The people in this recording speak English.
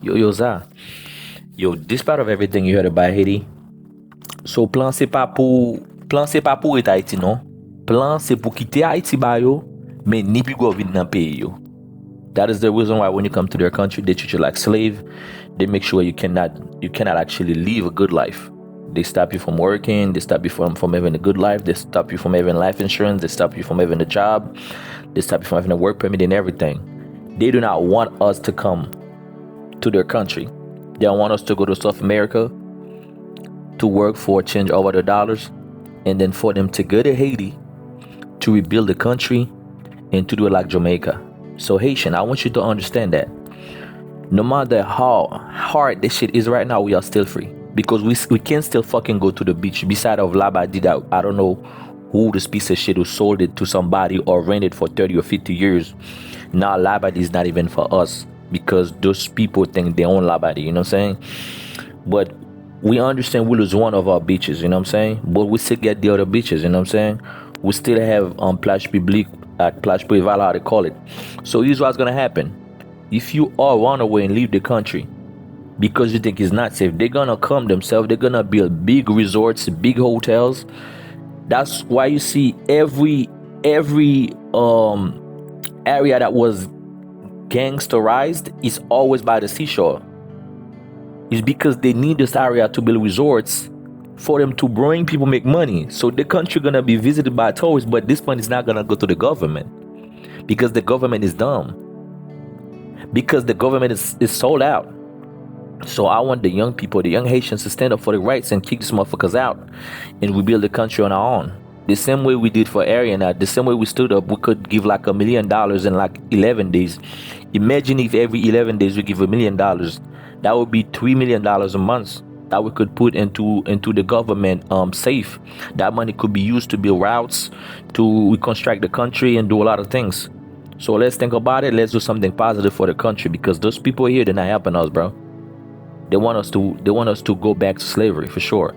Yo, Za. Yo, despite of everything you heard about Haiti, so plan c'est pas pour être Haïti, non? Plan c'est pour quitter Haïti ba yo, mais ni plus go vin nan pays yo. That is the reason why when you come to their country, they treat you like slave. They make sure you cannot actually live a good life. They stop you from working. They stop you from having a good life. They stop you from having life insurance. They stop you from having a job. They stop you from having a work permit and everything. They do not want us to come to their country. They don't want us to go to South America to work for change over the dollars, and then for them to go to Haiti to rebuild the country and to do it like Jamaica. So Haitian, I want you to understand that no matter how hard this shit is right now, we are still free because we can still fucking go to the beach. Beside of Laba did that, I don't know who this piece of shit who sold it to somebody or rented for 30 or 50 years. Now Labadi is not even for us because those people think they own Labadi, you know what I'm saying? But we understand we lose one of our beaches, you know what I'm saying? But we still get the other beaches, you know what I'm saying? We still have plage publique, plage privée, how they call it. So here's what's gonna happen. If you all run away and leave the country because you think it's not safe, they're gonna come themselves, they're gonna build big resorts, big hotels. That's why you see every area that was gangsterized is always by the seashore. It's because they need this area to build resorts for them to bring people make money. So the country gonna be visited by tourists, but this money is not gonna go to the government because the government is dumb. Because the government is sold out. So I want the young people, the young Haitians, to stand up for the rights and kick these motherfuckers out, and we build the country on our own. The same way we did for Ariana, the same way we stood up, we could give like $1 million in like 11 days. Imagine if every 11 days we give $1 million, that would be $3 million a month that we could put into the government safe. That money could be used to build routes, to reconstruct the country, and do a lot of things. So let's think about it. Let's do something positive for the country because those people here, they're not helping us, bro. They want us to go back to slavery for sure.